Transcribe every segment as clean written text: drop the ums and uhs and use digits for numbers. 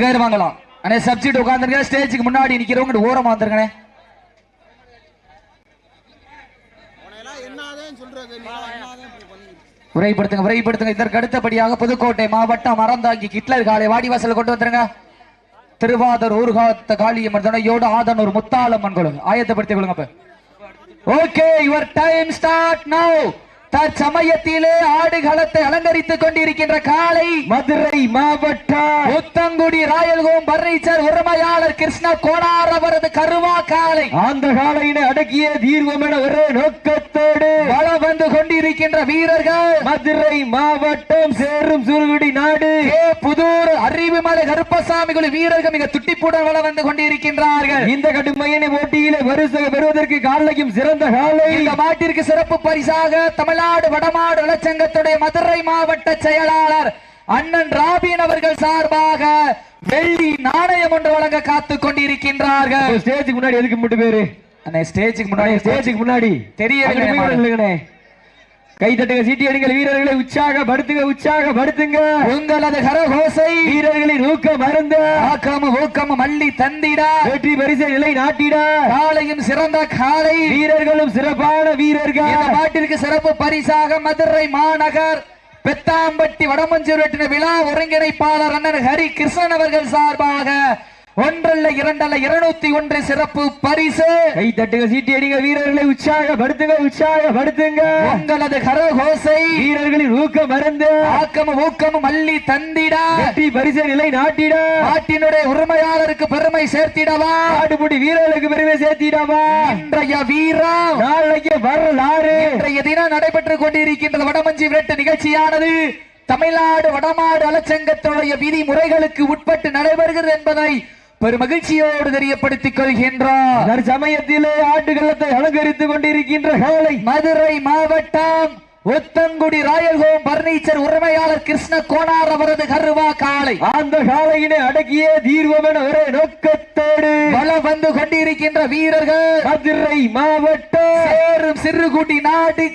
கயிறு வாங்கலாம். அண்ணே சப்ஜெக்ட் உட்காந்துருங்க. ஸ்டேஜுக்கு முன்னாடி நிக்கிறவங்க ஓரமா வந்துருங்கண்ணே. விரைப்படுத்துங்க. இதற்கு அடுத்தபடியாக புதுக்கோட்டை மாவட்டம் அறந்தாங்கி கிட்லர் காலை வாடிவாசல் கொண்டு வந்துருங்க. திருவாதூர் ஊர்காத்த காளியம்மன் துணையோடு ஆதனூர் முத்தாலம்மன் கோவில் ஆயத்தப்படுத்திக் கொள்ளுங்க. Okay, your time start now. தற்சமயத்திலே ஆடுகளத்தை அலங்கரித்துக் கொண்டிருக்கின்ற காலை மதுரை மாவட்டம் முத்தங்குடி ராயல்கோம் பர்னிச்சர் உரிமையாளர் கிருஷ்ண கோனார் அவரது கருவா காலை. அந்த காலையினை அடக்கிய தீர்வம் என ஒரே நோக்கத்தோடு வளம் வந்து கொண்டிருக்கின்ற வீரர்கள் மதுரை மாவட்டம் சேரும் சுருகுடி நாடு புதூர் அறிவுமலை கருப்பசாமி குழு வீரர்கள் மிக துட்டிப்புடன் வளம் வந்து கொண்டிருக்கின்றார்கள். இந்த கடுமையான போட்டியிலே பெறுவதற்கு காலையும் சிறந்த காலை. இந்த மாட்டிற்கு சிறப்பு பரிசாக தமிழ்நாடு வடமாடு நலச்சங்கத்துடைய மதுரை மாவட்ட செயலாளர் அண்ணன் ராபின் அவர்கள் சார்பாக வெள்ளி நாணயம் ஒன்று வழங்க காத்துக் கொண்டிருக்கின்றார்கள். ஸ்டேஜுக்கு முன்னாடி எதுக்கு மட்டும் பேரு ஸ்டேஜுக்கு முன்னாடி தெரியல. கை தட்டுங்க, சீட்டி அடிங்கள், வீரர்களை உற்சாகப்படுத்துங்க. உங்களது கரகோசை வீரர்களின் ஊக்கம் மறந்த ஊக்கம் மல்லி தந்திட வெற்றி பரிசை நிலை நாட்டிட காலையும் சிறந்த காலை வீரர்களும் சிறப்பான வீரர்கள். இந்த நாட்டிற்கு சிறப்பு பரிசாக மதுரை மாநகர் பெத்தாம்பட்டி வடமஞ்சூர் விழா ஒருங்கிணைப்பாளர் அண்ணன் ஹரி கிருஷ்ணன் அவர்கள் சார்பாக ஒன்றல்ல இரண்டல்ல 201 சிறப்பு பரிசு. கை தட்டுங்க, சீட்டி அடிங்க, வீரர்களை உற்சாகப்படுத்துங்க. உங்களது கரகோசை வீரர்களின் ஊக்கம் மறந்து ஊக்கம் மல்லி தந்திட வெற்றி பரிசை நிலை நாட்டிட நாட்டினுடைய உரிமையாளருக்கு பெருமை சேர்த்திடவா ஆடுபுடி வீரர்களுக்கு பெருமை சேர்த்திடவா இன்றைய வீரம் நாளைக்கு வரலாறு. இன்றைய தினம் நடைபெற்றுக் கொண்டிருக்கின்ற வடமஞ்சி விரட்டு நிகழ்ச்சியானது தமிழ்நாடு வடமாடு நலச்சங்கத்துடைய விதிமுறைகளுக்கு உட்பட்டு நடைபெறுகிறது என்பதை பெருமகிழ்ச்சியோடு தெரியப்படுத்திக் கொள்கின்றோம். சமயத்திலே ஆட்டுகளத்தை அலங்கரித்துக் கொண்டிருக்கின்ற காலை மதுரை மாவட்டம் ஒத்தங்குடி ராயல்கோம் பர்னிச்சர் உரிமையாளர் கிருஷ்ண கோனார் அவரது கருவா காலை. அந்த காலையினை அடக்கிய தீர்வம் என ஒரே நோக்கத்தோடு வளம் வந்து கொண்டிருக்கின்ற வீரர்கள் மதுரை மாவட்டம் சேரும் சிறுகுடி நாடு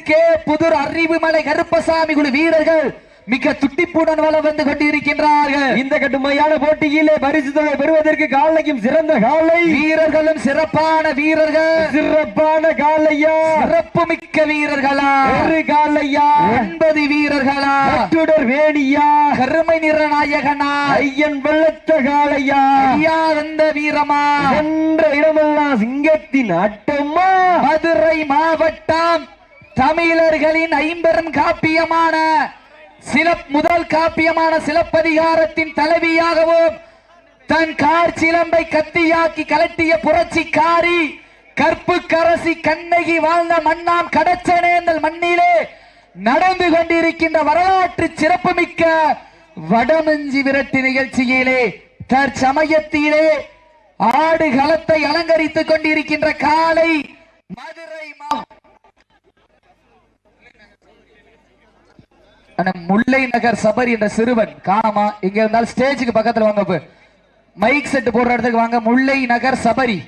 புதூர் அறிவுமலை கருப்பசாமி குழு வீரர்கள் மிக துட்டிப்புடன் வளம் வந்து கொண்டிருக்கின்றார்கள். இந்த கடுமையான போட்டியிலே பரிசு தொகை பெறுவதற்கு காலையும் சிறந்த காலை வீரர்களும் சிறப்பான காலையா சிறப்பு மிக்க வீரர்களா ஒரு காலையா 9 வீரர்களா தொடர் வேணியா கருமை நிற நாயகனா ஐயன் வெள்ளத்த காலையா ஐயா வந்த வீரமா என்ற இடமெல்லாம் சிங்கத்தின் ஆட்டமா. மதுரை மாவட்டம் தமிழர்களின் ஐம்பெரும் காப்பியமான முதல் காப்பியமான சிலப்பதிகாரத்தின் தலைவியாகவும் தன் கார் சிலம்பை கத்தியாக்கி கலட்டிய புரட்சிக்காரி கற்பு கரசி கண்ணகி வாழ்ந்த மண்ணாம் கடச்சனேந்தல் மண்ணிலே நடந்து கொண்டிருக்கின்ற வரலாற்று சிறப்புமிக்க வடமஞ்சி விரட்டு நிகழ்ச்சியிலே தற்சமயத்திலே ஆடுகளத்தை அலங்கரித்துக் கொண்டிருக்கின்ற காலை மதுரை முல்லை நகர் சபரி என்ற சிறுவன் காணாமா. இங்க இருந்தாலும் ஸ்டேஜுக்கு பக்கத்துல வாங்க, மைக் செட் போடுற இடத்துக்கு வாங்க. முல்லை நகர் சபரி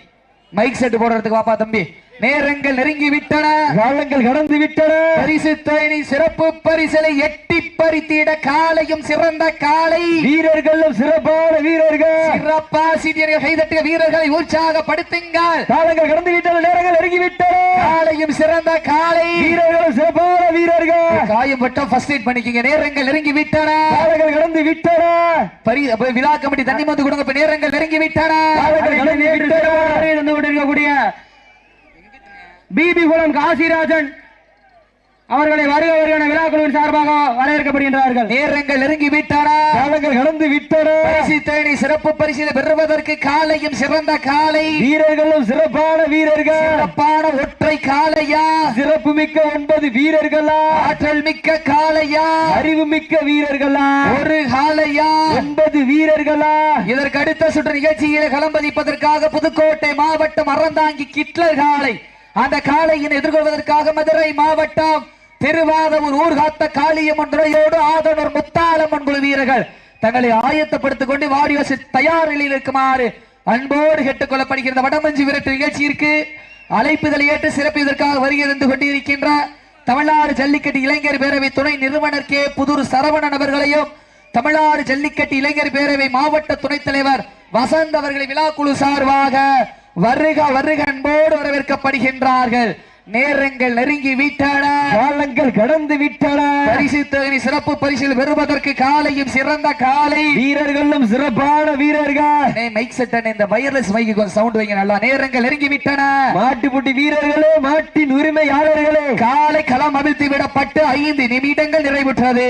மைக் செட் போடுற இடத்துக்கு வாப்பா தம்பி. நேரங்கள் நெருங்கி விட்டன, காலங்கள் கடந்து விட்டன. பரிசு தொகை சிறப்பு பரிசலை எட்டி பறித்திட காலையும் சிறந்த காலை வீரர்களும் சிறப்பான வீரர்கள். சிறப்பா சீட்டியர்கள் கைதட்டுக, வீரர்களை உற்சாகப்படுத்துங்கள். காலங்கள் கடந்து விட்டன, நேரங்கள் நெருங்கி விட்டன. காலையும் சிறந்த காலை வீரர்களும் சிறப்பான வீரர்கள். காயம் பட்டம் ஃபர்ஸ்ட் எய்ட் பண்ணிக்கங்க. நேரங்கள் நெருங்கி விட்டன, காலங்கள் கடந்து விட்டன. விழா கமிட்டி தண்ணி மந்து கொடுங்க. நேரங்கள் நெருங்கி விட்டன, காலங்கள் கடந்து விட்டன. பிபி குளம் காசிராஜன் அவர்களை வருக விழாக்குழுவின் சார்பாக வரவேற்கப்படுகின்றார்கள். நேரங்கள் நெருங்கி விட்டன, காலங்கள் கடந்து விட்டன. பரிசு தேடி சிறப்பு பரிசீலனை பெறுவதற்கு காலையும் சிறந்த காலை வீரர்களும் சிறப்பான வீரர்கள். சிறப்பான ஒற்றை காலையா சிறப்பு மிக்க 9 வீரர்களா ஆற்றல் மிக்க காலையா அறிவு மிக்க வீரர்களா ஒரு காலையா 9 வீரர்களா. இதற்கு அடுத்த சுற்று நிகழ்ச்சியில் களம்பதிப்பதற்காக புதுக்கோட்டை மாவட்டம் அறந்தாங்கி கிட்லர் காலை. அந்த காலையினை எதிர்கொள்வதற்காக மதுரை மாவட்டம் திருவாதூர் ஊர்காத்த காளியம்மன் துறையோடு ஆதனூர் முத்தாலம்மன் குழு வீரர்கள் தங்களை ஆயத்தப்படுத்திக் கொண்டு வாடிவாசி தயார் நிலையில் இருக்குமாறு அன்போடு கேட்டுக் கொள்ளப்படுகின்ற வடமஞ்சி விரட்டு நிகழ்ச்சியிற்கு அழைப்புதலை ஏற்று சிறப்பு இதற்காக வருகை தந்து கொண்டிருக்கின்ற தமிழ்நாடு ஜல்லிக்கட்டு இளைஞர் பேரவை துணை நிறுவனர் புதூர் சரவணன் அவர்களையும் தமிழ்நாடு ஜல்லிக்கட்டு இளைஞர் பேரவை மாவட்ட துணைத் தலைவர் வசந்த் அவர்களை விழாக்குழு சார்பாக வருக வருக அன்போடு வரவேற்கப்படுகின்றார்கள். நேரங்கள் நெருங்கி விட்டன, காலங்கள் கடந்து விட்டன. பரிசு தொகை சிறப்பு பரிசில் பெறுவதற்கு காலையும் சிறந்த காலை வீரர்களும் சிறப்பான வீரர்கள். மைக் செட் இந்த வயர்லெஸ் மைக்கு கொஞ்சம் சவுண்ட் வைங்க நல்லா. நேரங்கள் நெருங்கி விட்டன. மாட்டுப்புட்டி வீரர்களே, மாட்டின் உரிமையாளர்களே, காலை களம் அவிழ்த்து விடப்பட்டு 5 நிமிடங்கள் நிறைவுற்றது.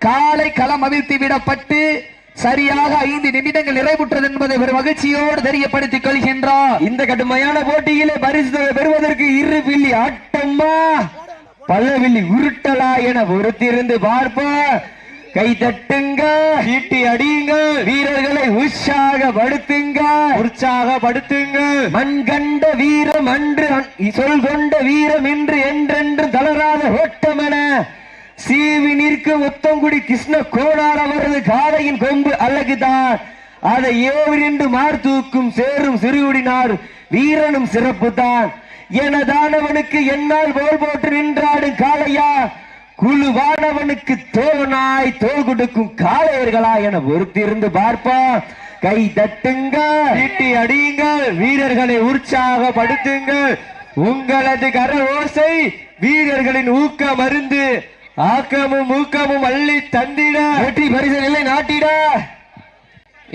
காலை களம் அவிழ்த்து விடப்பட்டு சரியாக 5 நிமிடங்கள் நிறைவுற்றது என்பதை ஒரு மகிழ்ச்சியோடு தெரியப்படுத்திக் கொள்கின்றோம். இந்த கடுமையான போட்டியிலே பரிசு பெறுவதற்கு 2 வில்லி ஆட்டம்மா பல்லவில்லி உருட்டலா என பொறுத்திருந்து பார்ப்போம். கை தட்டுங்க, சீட்டி அடியுங்க, வீரர்களை உற்சாகப்படுத்துங்க, மண் கண்ட வீரம் அன்று சொல் கொண்ட வீரம் இன்று என்றென்று தளராத ஓட்டமென சீவி நிற்கும் உத்தங்குடி கிருஷ்ண கோடார் அவரது காலையின் கொம்பு அழகுதான். அதை ஏவிரின்று மார்தூக்கும் சேரும் சிறுகுடினார் வீரனும் சிறப்பு தான். எனதானவனுக்கு என்னால் போல் போட்டு நின்றாடும் காளையா, குழுவானவனுக்கு தோனாய் தோல் கொடுக்கும் காளையர்களா என பொறுத்திருந்து பார்ப்பா. கை தட்டுங்க, சீட்டி அடியுங்கள், வீரர்களை உற்சாகப்படுத்துங்கள். உங்களது கர ஓசை வீரர்களின் ஊக்க மருந்து, ஆக்கமும் ஊக்கமும் அள்ளி தந்திட வெற்றி பரிசு நிலை நாட்டிட.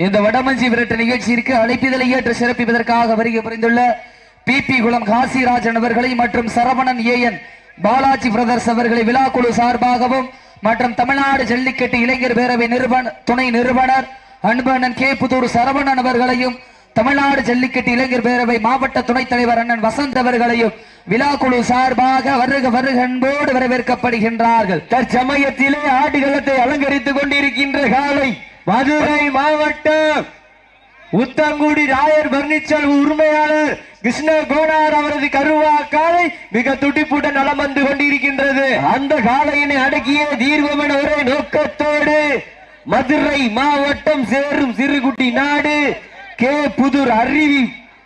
இந்த வடமஞ்சி விரட்டு நிகழ்ச்சிக்கு அழைப்பிதழை ஏற்று சிறப்பிப்பதற்காக வருகை புரிந்துள்ள பிபி குளம் காசிராஜன் அவர்களை மற்றும் சரவணன் ஏஎன் பாலாஜி பிரதர்ஸ் அவர்களை விழாக்குழு சார்பாகவும் மற்றும் தமிழ்நாடு ஜல்லிக்கட்டு இளைஞர் பேரவை துணை நிறுவனர் அன்பண்ணன் கே புதூர் சரவணன் அவர்களையும் தமிழ்நாடு ஜல்லிக்கட்டு இளைஞர் பேரவை மாவட்ட துணைத் தலைவர் அண்ணன் வசந்த் அவர்களையும் விழாக்குழு சார்பாக வருக வருக அன்போடு வரவேற்கப்படுகின்றார்கள். தற்சமயத்திலே ஆடுகளத்தை அலங்கரித்துக் கொண்டிருக்கின்ற காலை மதுரை மாவட்டம் உத்தங்குடி ராயர் பர்னிச்சர் உரிமையாளர் கிருஷ்ண கோனார் அவரது கருவா காலை மிக துடிப்புடன் நலம் வந்து கொண்டிருக்கின்றது. அந்த காலையினை அடக்கிய தீர்வம் என ஒரே நோக்கத்தோடு மதுரை மாவட்டம் சேரும் சிறுகுட்டி நாடு கே புதூர் அருவி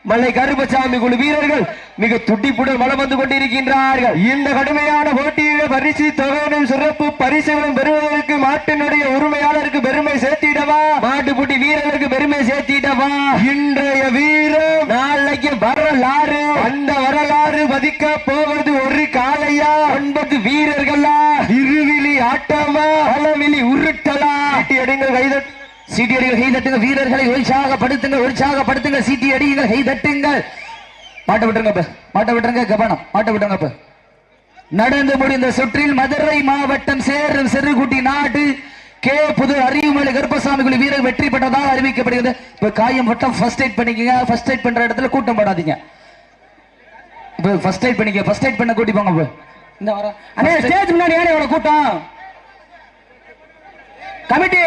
மலை கருப்பசாமி குழு வீரர்கள் மிக துடிப்புடன் வலம் வந்து கொண்டிருக்கின்றார்கள். இந்த கடுமையான போட்டியில் பரிசு தொகையிலும் சிறப்பு பரிசுகளும் பெறுவதற்கு மாட்டினுடைய உரிமையாளருக்கு பெருமை சேர்த்திடவா, மாட்டுப்புட்டி வீரர்களுக்கு பெருமை சேர்த்திடவா. இன்றைய வீரம் நாளைக்கு வரலாறு, அந்த வரலாறு பதிக்க போவது ஒரு காளையா 9 வீரர்களா, இருவிழி ஆட்டமா பலவிழி உருட்டலா. சீட்டி அடிகள் கை தட்டுங்க, வீரர்களை உற்சாகப்படுத்துங்க, சீட்டி அடிகள் கை தட்டுங்கள். மாட்ட விட்டுருங்க கவனம், மாட்ட விட்டுருங்க. நடந்து முடிந்த சுற்றில் மதுரை மாவட்டம் சேரும் சிறுகுட்டி நாடு கே புது அறிவுமலை கருப்பசாமி குழு வீரர் வெற்றி பெற்றதாக அறிவிக்கப்படுகிறது. இப்ப காயம் மட்டும் ஃபர்ஸ்ட் எய்ட் பண்ணிக்கங்க. ஃபர்ஸ்ட் எய்ட் பண்ற இடத்துல கூட்டம் போடாதீங்க. இப்ப ஃபர்ஸ்ட் எய்ட் பண்ணிக்க, ஃபர்ஸ்ட் எய்ட் பண்ண கூட்டி போங்க. இந்த வர ஸ்டேஜ் முன்னாடி ஏன் இவ்வளவு கூட்டம்? கமிட்டி